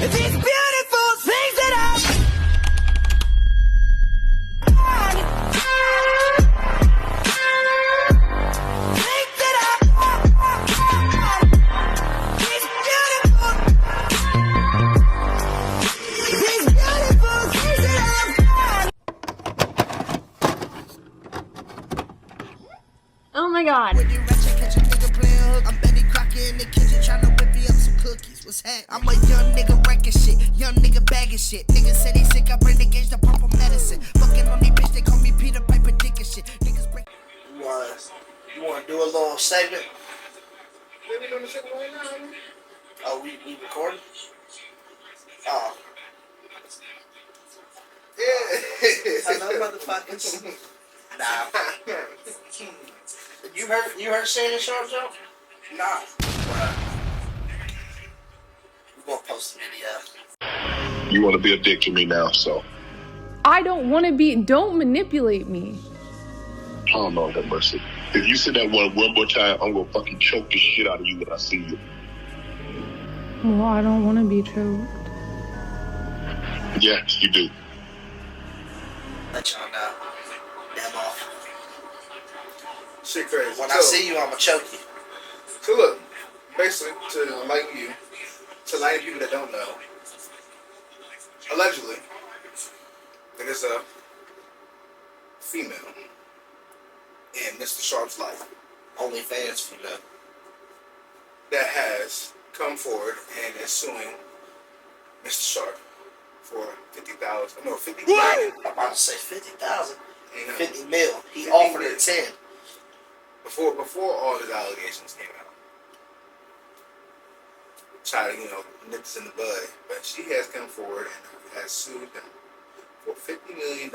These beautiful things that I've Oh my god. I'm Betty Crocker in the kitchen trying to whip me up some cookies. What's that? I'm a young nigga wrecking shit, young nigga bagging shit. Niggas say they sick, I bring the gauge to purple medicine. Fucking on these bitch, they call me Peter Piper Dick and shit. Niggas break. You wanna do a little segment? What are we doing the segment right now, man? Oh, we recording? Oh. Yeah. Hello, motherfuckers. Nah. You heard Shannon Sharp joke? Nah. We're gonna post the video. You want to be a dick to me now, so. I don't want to be. Don't manipulate me. Oh, Lord have mercy. If you say that one more time, I'm going to fucking choke the shit out of you when I see you. Well, I don't want to be choked. Yes, you do. Let y'all know. Damn off. Shit crazy. When I see you, I'ma choke you. So look, basically, to enlighten you, to enlighten people that don't know, allegedly, there is a female in Mr. Sharp's life OnlyFans female. that has come forward and is suing Mr. Sharp for $50,000. No, $50 million. I'm about to say 50,000. You know, 50 mil. He 50 offered mil. it 10. Before all his allegations came out. Try to, nip this in the bud. But she has come forward and has sued him for $50 million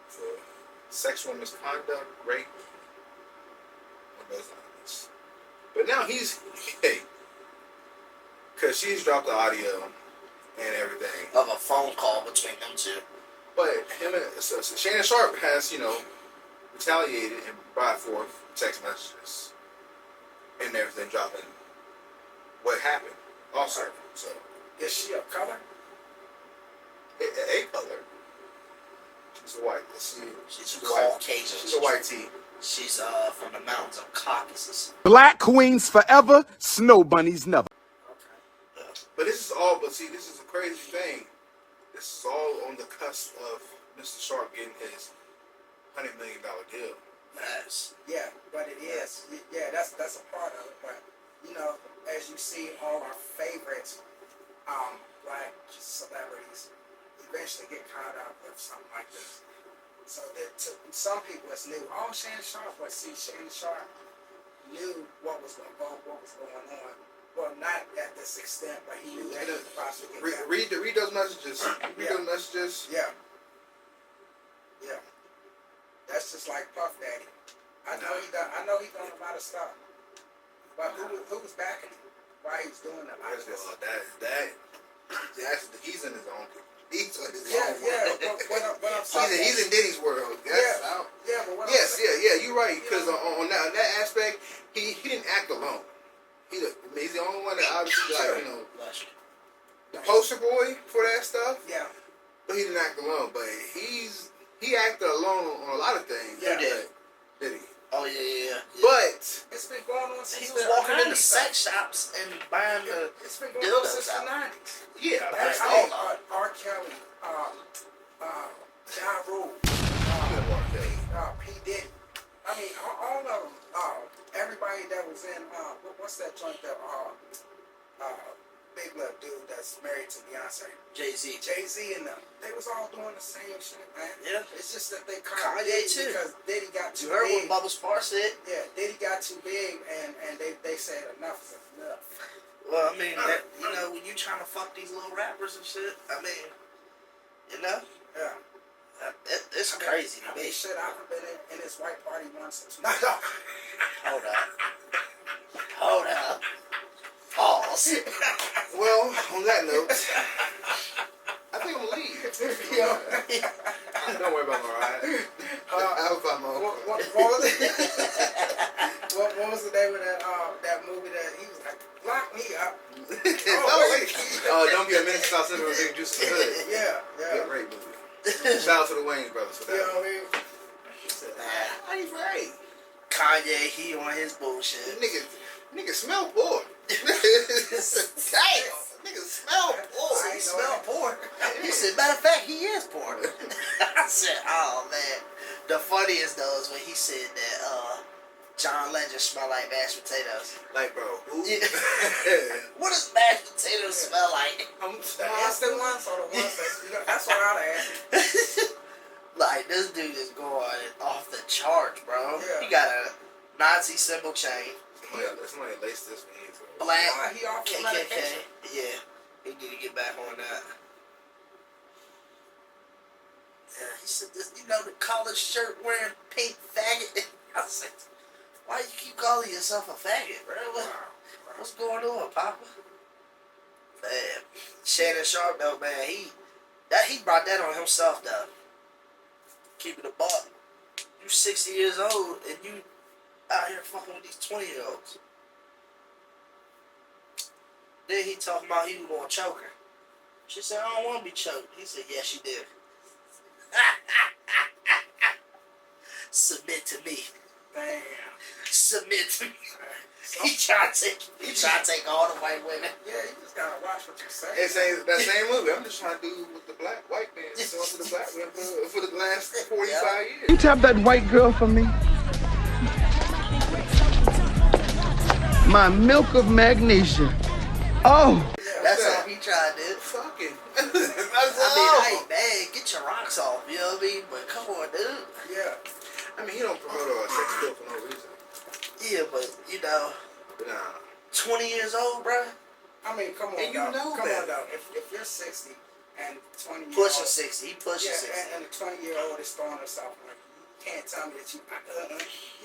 for sexual misconduct, rape, and those lines. But now because she's dropped the audio and everything. Of a phone call between them two. But so Shannon Sharp has, retaliated and brought forth text messages and everything, dropping what happened also. So Is she of color? a color. She's a white. She's a white. Caucasian. She's a white tea. She's from the mountains of Caucasus. Black queens forever, snow bunnies never. Okay. But this is a crazy thing. This is all on the cusp of Mr. Sharp getting his $100 million deal. Nice. Yeah, but it is. Yeah, that's a part of it. But as you see, all our favorites, black celebrities, eventually get caught up with something like this. So that to some people it's new. Oh, Shannon Sharp. But see, Shannon Sharp knew what was going on. Well, not at this extent, but he knew that he could possibly get Read those messages. Read those messages. Yeah. Yeah. That's just like Puff Daddy. I know he done a lot of stuff. But who was backing him while he was doing a lot of this? He's in his own. He's in his Yeah, own yeah. world. What I'm saying. He's in Diddy's world. Yeah, but what I'm Yes, saying. yeah. You're right. Because on that aspect, he didn't act alone. He's the only one that obviously the poster boy for that stuff. Yeah. But he didn't act alone. But he acted alone on a lot of things. Yeah. Did he? Oh yeah. But It's been going on since He was walking into sex shops and buying the It's been going on since the dildos out. 90s. yeah, That's I all. mean, R. Kelly, John Rule, P. Diddy. I mean, all of them. Everybody that was in what's that joint that big lip dude that's married to Beyonce, Jay-Z. and them. They was all doing the same shit, man. Yeah. It's just that they Kanye Diddy too. because Diddy got too You heard big. what Bubba Spar said? Yeah, Diddy got too big, and they said enough is enough. Well, I mean, when you trying to fuck these little rappers and shit, I mean, Yeah. it's crazy to I mean, me. shit, I've been in this white party once. Hold up. Pause. well, on that note, I think I'm gonna leave. Don't worry about my ride. I'll find my own. What was the name of that movie that he was like, lock me up? Oh, Don't Be a Menace South Central Big Juice in the Hood. Yeah. Yeah, great movie. Shout out to the Wayans brothers for You that. know what I mean? He's right. Kanye, he on his bullshit. Nigga smell poor. Damn, nigga smell poor. I He ain't smell know poor. He said, matter of fact, he is poor. I said, oh man. The funniest though is when he said that John Legend smell like mashed potatoes. Like, bro, who? Yeah. What does mashed potatoes smell like? I'm The instant ones or the ones that's what I'd ask. Like, this dude is going off the charts, bro. Yeah. He got a Nazi symbol chain, Somebody laced this for me. black Why he off his KKK. medication? Yeah, he need to get back on that. Yeah, he said this, you know, the collared shirt wearing pink faggot. I said, why you keep calling yourself a faggot, bro? What's going on, Papa? Man, Shannon Sharp though, man, he brought that on himself though. Keep it a buck. You 60 years old and you out here fucking with these 20-year-olds. Then he talking about he was gonna choke her. She said, I don't want to be choked. He said, yes, you did. Submit to me. Damn. Submit to me. He trying to take all the white women. Yeah, you just gotta watch what you say. It's that same movie. I'm just trying to do what the white man is doing to the black man for the last 45 years. You tap that white girl for me. My milk of magnesia. Oh. That's all he tried to do. Fucking. I mean, hey, man, get your rocks off, you know what I mean? But come on, dude. Yeah. I mean, he don't promote a sex appeal for no reason. Yeah, but, you know, Nah. 20 years old, bro. I mean, come on, And you dog. know Come that. on, dog. If you're 60 and 20 years Pushing old, 60. He pushing 60. and the 20-year-old is throwing herself on you, can't tell me that you.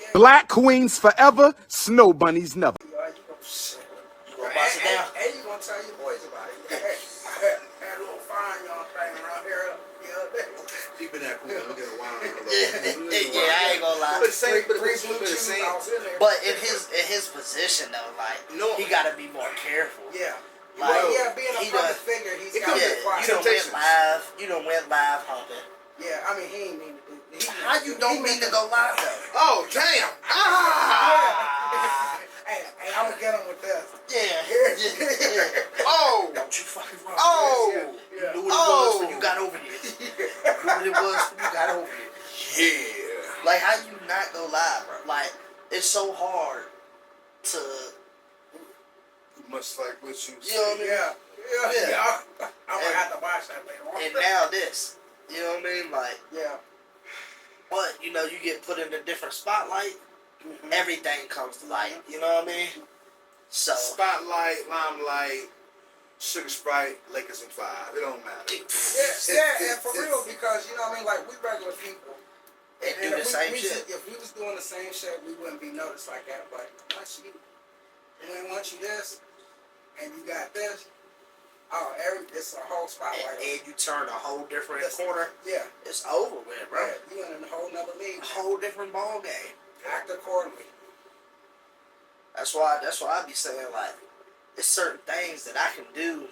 Yeah. Black queens forever, snow bunnies never. You are, you go, shit. You gonna box it down? And you gonna tell your boys about it. Hey, I had a little fine young thing around here the other day. Deep in that pool, we get a wine. Yeah, I ain't gonna lie. But the same, but Three the blue chews, same. I was in there. But in his position though, like No. he gotta be more careful. Yeah. Like, Well, yeah, being a he public done- figure, he's It got to comes- be quiet. you done went live. You done went live humping. Yeah, I mean, he ain't mean to do it. How you don't mean to go live though? Oh, damn. Ah! Hey, I'm going to get him with this. Yeah. Oh! Don't you fucking run. Oh! Yeah. You knew what it was when you got over here. You knew what it was when you got over here. Yeah. Like, how you not go live, bro? Like, it's so hard to, Much like what you you know what I mean? Yeah. I'm going to have to watch that later on. And now this, you know what I mean? Like, Yeah. but, you know, you get put in a different spotlight, Mm-hmm. everything comes to light, you know what I mean? So, Spotlight, Limelight, Sugar Sprite, Lakers in 5. It don't matter. Yeah, and for real, because, you know what I mean, like, we regular people. they And do the if same we, shit. If we was doing the same shit, we wouldn't be noticed like that. But once you this, and you got this, it's a whole spotlight. And you turn a whole different Yes. corner, Yeah, it's over with, bro. right. You in a whole nother league. A whole different ball game. Act accordingly. That's why I be saying, like, there's certain things that I can do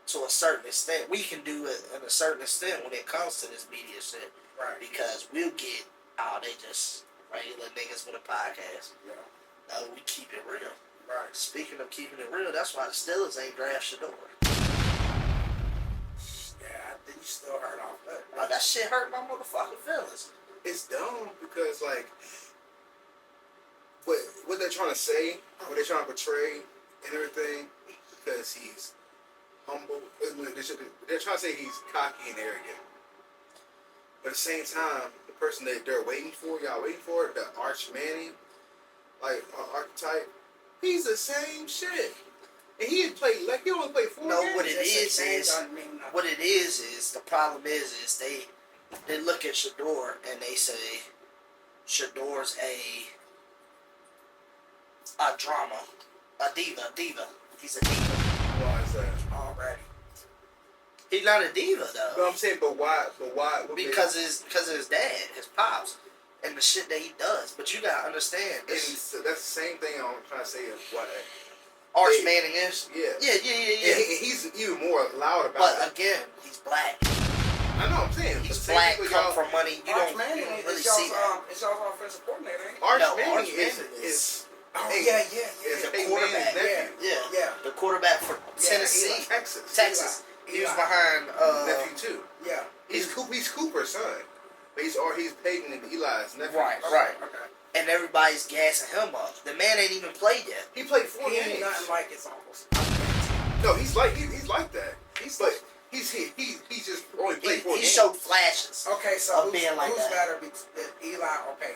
to a certain extent. We can do it at a certain extent when it comes to this media shit. Right. Because we'll get, they just regular niggas with a podcast. Yeah. No, we keep it real. Right. Speaking of keeping it real, that's why the Steelers ain't draft Shador. Yeah, I think you still hurt off that. Oh, that shit hurt my motherfucking feelings. It's dumb because, like, what they're trying to say, what they're trying to portray and everything, because he's humble. They're trying to say he's cocky and arrogant. But at the same time, the person that they're waiting for, y'all waiting for, the Arch Manning, like, archetype, he's the same shit. And he only played 4 No, games. what it is doesn't mean nothing. what it is the problem is they look at Shador and they say Shador's a drama, a diva. He's a diva. Why is that? Already. He's not a diva But though. I'm saying, but why? Because of his dad, his pops, and the shit that he does. But you gotta understand And this. so that's the same thing I'm trying to say of what Arch Manning is. Yeah. Yeah. And he's even more loud about But it. again, he's black. I know what I'm saying. He's But black, same come y'all- from money. You Arch don't Manning really is see that. It's y'all's offensive coordinator, ain't he? Arch No, Manning Arch is Manning is- Oh, hey, yeah. is The Peyton quarterback. Manning's nephew. Yeah. The quarterback for Tennessee. Eli. Texas. He was Eli. behind Nephew too. Yeah. He's Cooper's son. But he's Peyton and Eli's nephew. Right. Okay. And everybody's gassing him up. The man ain't even played yet. He played 4 He games. ain't nothing like his uncles. No, he's like that. He's just only played 4 He games. showed flashes. Okay, so Of being like who's that. better, Eli or Peyton?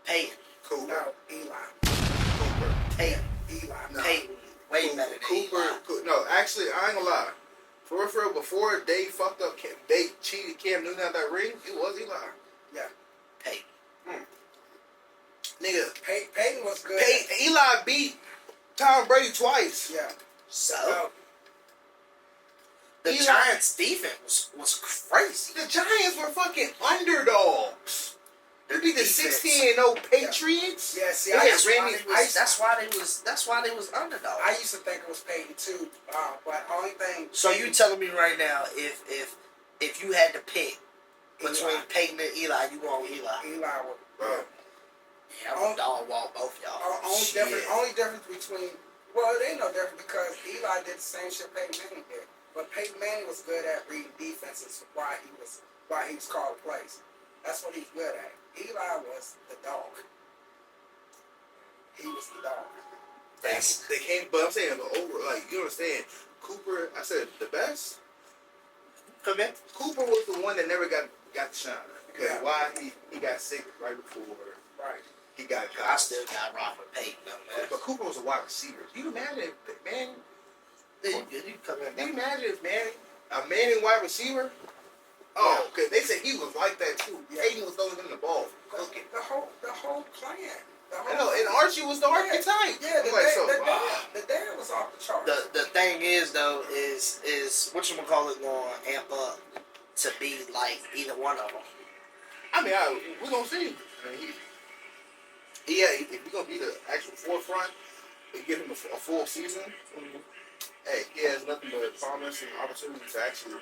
Peyton. Cooper. No, Eli. Cooper. Peyton. Eli. No. Peyton. Way better than Eli. No, actually, I ain't gonna lie. For real, before they fucked up, they cheated Cam Newton out that ring, it was Eli. Yeah. Peyton. Nigga, Peyton was good. Eli beat Tom Brady twice. Yeah. So the Eli- Giants' defense was crazy. The Giants were fucking underdogs. They beat the Defense. 16-0 Patriots. Yeah, see, They I had used, Randy- That's why they was underdogs. I used to think it was Peyton too, but only thing. So you telling me right now, if you had to pick between Eli. Peyton and Eli, you want Eli? Eli would. Bro. Yeah, I would dog walk both y'all. Only difference between, well, it ain't no difference because Eli did the same shit Peyton Manning did, but Peyton Manning was good at reading defenses. Why he was called plays. That's what he's good at. Eli was the dog. He was the dog. They came, but I'm saying, over, like, you understand, Cooper, I said, the best? Come in. Cooper was the one that never got the shine. Because Yeah. why? He got sick right before Right. he got I caught. still got rock with Peyton, though, man. But Cooper was a wide receiver. Can you imagine if Manning? You come in. Can you imagine if a Manning wide receiver? Oh, because they said he was like that too. Yeah. Peyton was throwing him the ball. Okay. The whole plan. I know, and Archie was the archetype. Yeah, I'm like, so, the dad was off the chart. The thing is though is whatchamacallit gonna amp up to be like either one of them. I mean, we're gonna see. I mean, if we're gonna be the actual forefront and give him a full season, hey, he has nothing but promise and opportunity to actually,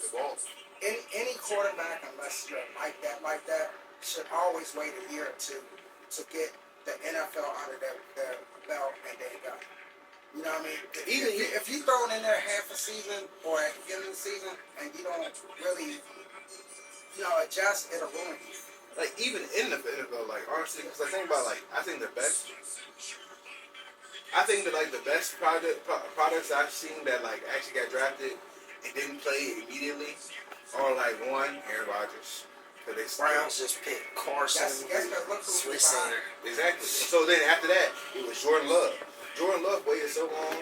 evolve. Any quarterback, unless you're like that, should always wait a year or two to get the NFL under their belt and then go. You know what I mean? If you throw it in there half a season or at the beginning of the season and you don't really, adjust, it'll ruin you. Like, even in the NFL, like, honestly, because I think the best products I've seen that, like, actually got drafted and didn't play immediately are, like, one, Aaron Rodgers. Browns just picked Carson, Swiss behind. Exactly. And so then after that, it was Jordan Love. Jordan Love waited so long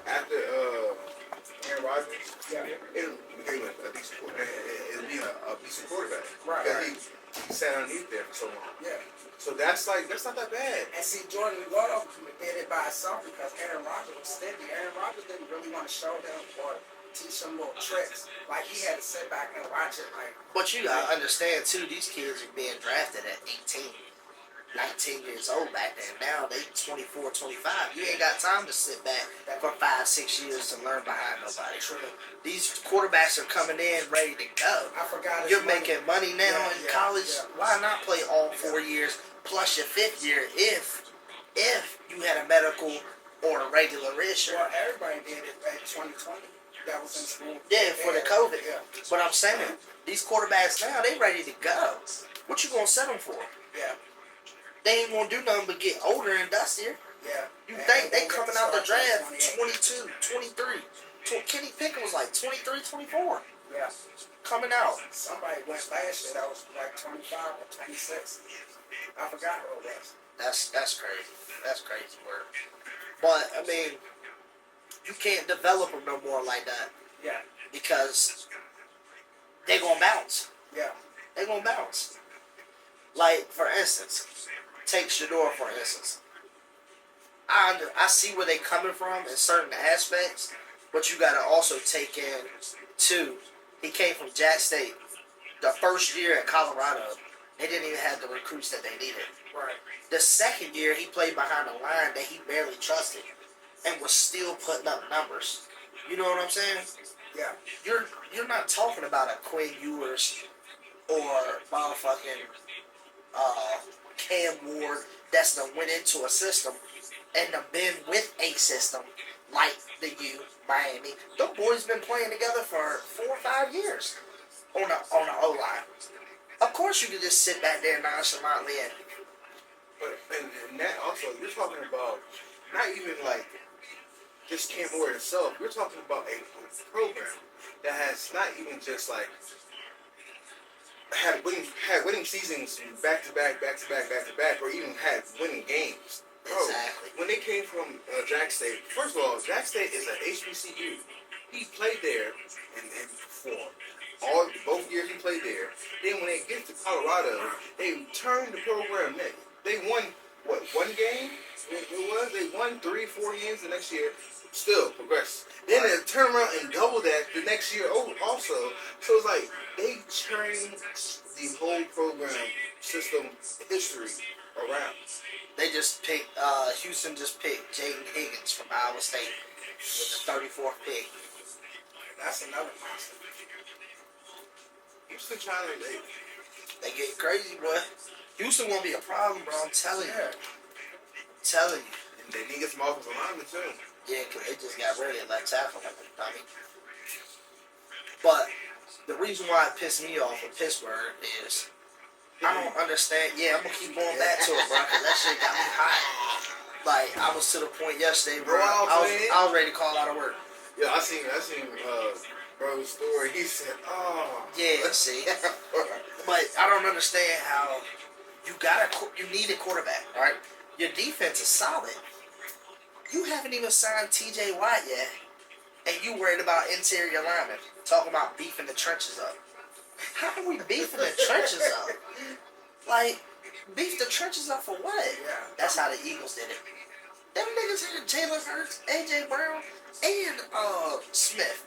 after Aaron Rodgers. Yeah. It became a decent quarterback. A decent quarterback. Right. Because he sat underneath there for so long. Yeah. So that's not that bad. And see, Jordan Love did it by himself because Aaron Rodgers was stingy. Aaron Rodgers didn't really want to show him or teach him little tricks. Like, he had to sit back and watch it. Like, but you gotta understand too, these kids are being drafted at 18, 19 years old back then. Now they 24, 25. You ain't got time to sit back for 5, 6 years to learn behind nobody. These quarterbacks are coming in ready to go. I forgot his You're money. making money now in college. Why not play all 4 years plus your 5th year if you had a medical or a regular issue? Well, everybody did it at 2020. That was in school. Yeah, for the COVID. Yeah. But I'm saying, these quarterbacks now, they ready to go. What you gonna set them for? Yeah. They ain't gonna do nothing but get older and dustier. Yeah. You And think they get coming to out the start at draft 28. 22, 23. Kenny Pickett was like 23, 24. Yeah. Coming out. Somebody went last year that was like 25 or 26. I forgot who it was. That's crazy. That's crazy work. But, I mean, you can't develop them no more like that. Yeah. Because they gonna bounce. Yeah. They gonna bounce. Like, for instance, take Shador for instance. I see where they coming from in certain aspects, but you gotta also take in too. He came from Jack State. The first year at Colorado, they didn't even have the recruits that they needed. Right. The second year, he played behind a line that he barely trusted. and was still putting up numbers. You know what I'm saying? Yeah. You're not talking about a Quinn Ewers or motherfucking Cam Ward that's done went into a system and done been with a system like the U, Miami. Them boys been playing together for 4 or 5 years on the O-line. Of course you could just sit back there nonchalantly and and that also, you're talking about not even like just Cam Ward itself. You're talking about a program that has not even just like had winning seasons back to back, or even had winning games. Bro, exactly. when they came from Jack State, first of all, Jack State is an HBCU. He played there and performed. Both years he played there. Then when they get to Colorado, they turned the program. They won what, one game? It was they won 3-4 games the next year. Still progressed. Then they turn around and double that the next year also. So it's like they turned the whole program system history around. They just picked, Houston just picked Jaden Higgins from Iowa State with the 34th pick. That's another monster. Houston trying to They get crazy, boy. Houston won't be a problem, bro. I'm telling you. I'm telling you. and they need some offensive linemen too. Yeah, because they just got rid of left tackle. I mean, but the reason why it pissed me off with Pittsburgh is I don't understand. Yeah, I'm gonna keep going back to it, bro, because that shit got me hot. Like I was to the point yesterday, bro. I was ready to call out of work. Yeah, I seen bro's story. He said, "Oh, yeah, see." But I don't understand how you need a quarterback, right? Your defense is solid. You haven't even signed T.J. Watt yet, and you worried about interior linemen. Talking about beefing the trenches up. How can we beefing the trenches up? Like, beef the trenches up for what? Yeah. That's how the Eagles did it. Them niggas had Jalen Hurts, A.J. Brown, and Smith.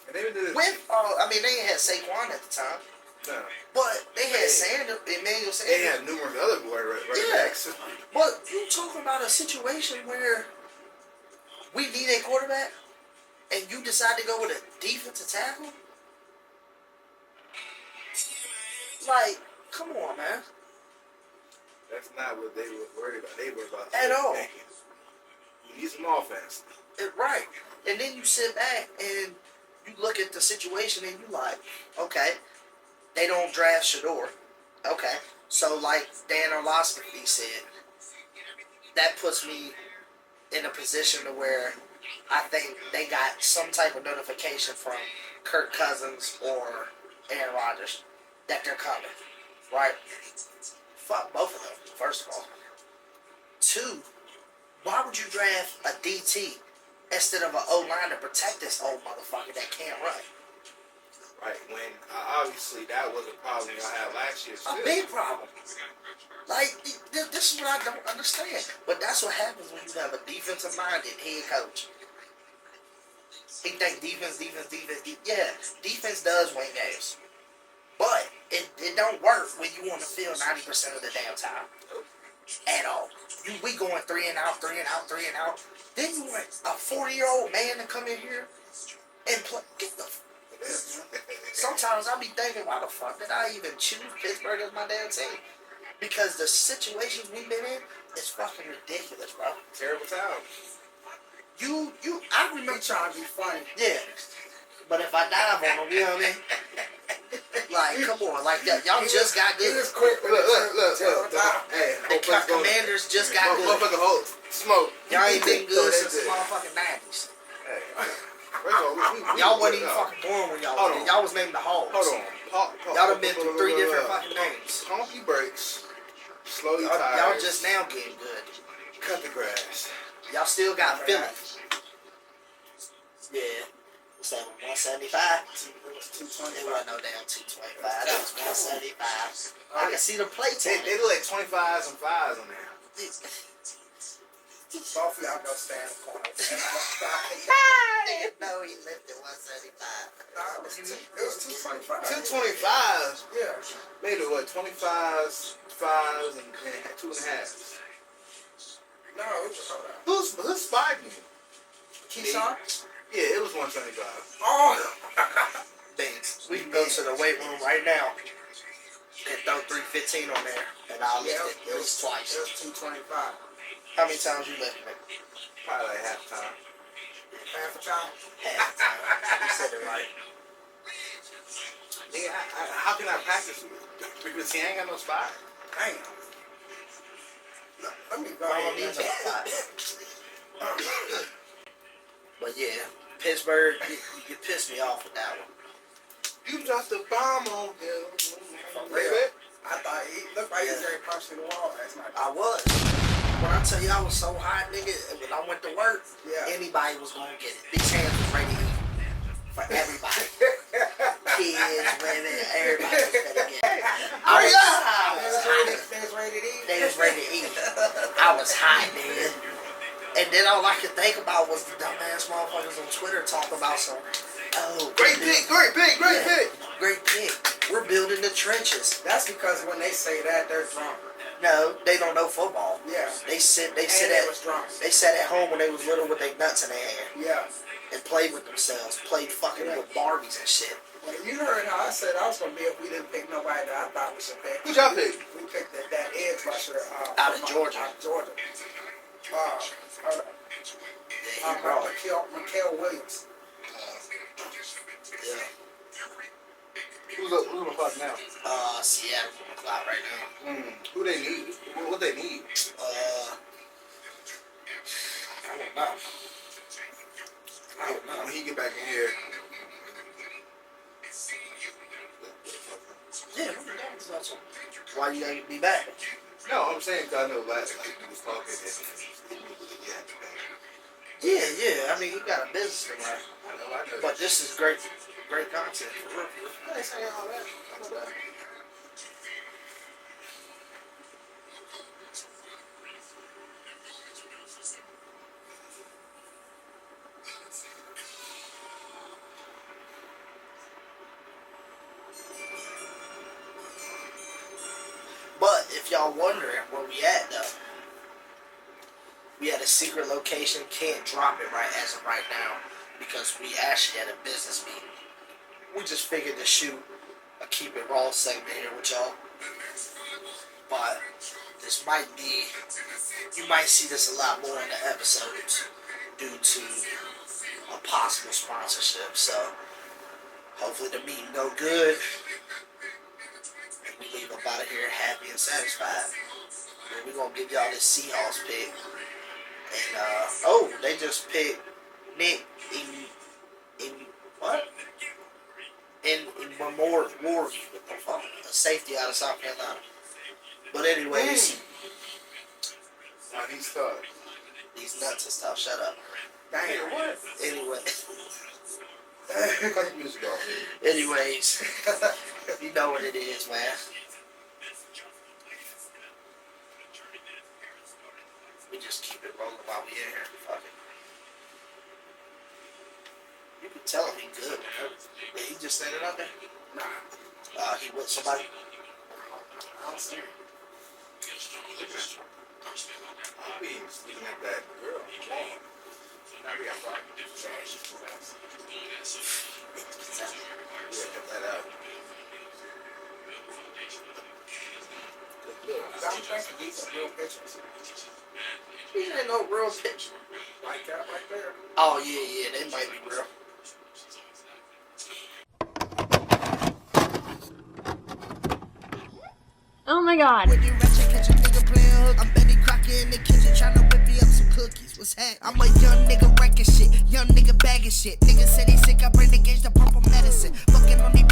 and they did it." With, I mean, they ain't had Saquon at the time. No. But they had Emmanuel Sanders. They had numerous other right Yeah. backs. But you talking about a situation where we need a quarterback and you decide to go with a defensive tackle? Like, come on, man. That's not what they were worried about. They were about At all. We need some offense. Right. And then you sit back and you look at the situation and you like, okay, they don't draft Shador. Okay. So like Dan Orlovsky said, that puts me in a position to where I think they got some type of notification from Kirk Cousins or Aaron Rodgers that they're coming. Right? Fuck both of them, first of all. 2, why would you draft a DT instead of an O-line to protect this old motherfucker that can't run? Right, when obviously that was a problem y'all had last year. A big problem. Like, this is what I don't understand. But that's what happens when you have a defensive-minded head coach. He think defense. Yeah, defense does win games. But it don't work when you on the field 90% of the damn time. At all. We going 3 and out. Then you want a 40-year-old man to come in here and play. Get the... Sometimes I be thinking, why the fuck did I even choose Pittsburgh as my damn team? Because the situations we've been in is fucking ridiculous, bro. Terrible time. I remember Trying to be funny. Yeah. But if I dive on them, you know what I mean? Like, come on, like that. Y'all just got He good. was quick with Look. Hey, The Commanders just got good. Motherfucker, hold smoke. Y'all ain't been Throw good that since the shit. motherfucking 90s. Hey, first of all, we Y'all wasn't no. even fucking born when y'all Hold was on. there. Y'all was named the Hogs. Hold on. Y'all done been through 3 different fucking names. Honky brekes. Slow your Y'all tires. just now getting good. Cut the grass. Y'all still got Philly. Yeah. What's that, 175? It was It 225. wasn't no damn 225. That was 175. I can see the plates on They it. look like 25s and 5s on there. Both of y'all go stand in the corner. Nigga, no, he lifted 175. It was 225. 225s. Yeah. Made it what? 25s, 5s, and 2.5s. No, it was just hold on. Who spied me? Keyshawn? Yeah, it was 175. Oh! Things. We can go to the weight room right now and throw 315 on there, and I'll lift it at least twice. It was 225. How many times you lifting it? Probably like half time. Half a time? Half time. You said it right. Nigga, how can I practice? Because he ain't got no spot. Damn. Let me go I don't ahead need and no spot. But yeah, Pittsburgh, you pissed me off with that one. You dropped the bomb on him. Real. I thought he looked like he was ready to punch through the wall last night. I was. When I tell you I was so hot, nigga, when I went to work, anybody was gonna get it. These hands was ready to eat. For everybody. Kids, women, everybody was ready to get it. I was hot. They was ready to eat. They was ready to eat. I was hot, nigga. And then all I could think about was the dumbass motherfuckers on Twitter talking about some, Great pick. Great pick. We're building the trenches. That's because when they say that, they're drunk. No, they don't know football. Yeah. They sat They was drunk. at home when they was little with their nuts in their hand Yeah. and played with themselves, played fucking with Barbies and shit. Well, you heard how I said I was going to be if we didn't pick nobody that I thought we should pick. Who'd y'all pick? We picked that edge rusher. Out of Georgia. Out of Georgia. Mikael Williams. Yeah. Who's on the clock now? Seattle on the clock right now. Who they need? What they need? I don't know. When he get back in here. Yeah, what the hell is that song? Why you gotta be back? No, I'm saying 'cause I know last night he was talking and Yeah. I mean, he got a business to run. I know. But this is great content. For real. I ain't saying all that. I know that. But if y'all wondering where we at though, we at a secret location. Can't drop it right as of right now because we actually had a business meeting. We just figured to shoot a keep it raw segment here with y'all. But this might be, you might see this a lot more in the episodes due to a possible sponsorship. So hopefully the meeting go good. We leave up out of here happy and satisfied. And we're gonna give y'all this Seahawks pick. And they just picked Nick in what? In one more what the fuck? A safety out of South Carolina. But anyways, He's tough. these nuts and stuff. Shut up. Damn. What? Anyway. Cut the music off. Anyways, you know what it is, man. We just keep it rolling while we in here. Fuck it. You can tell him he good. Did he just stand it out there? Nah. He with somebody? I don't see him. He's looking at that girl. Come on. Now we got problems. Yeah, cut that out. I'm thinking these are real pictures. These ain't no real picture. Like that right there. Oh, yeah, they might be real. Oh my god. When you ratchet, catch a nigga playing hook. I'm Betty Crocker in the kitchen tryna whip me up some cookies. What's happening? I'm a young nigga wrecking shit, young nigga bagging shit. Nigga said he sick, I bring the gauge to purple medicine. Fucking on these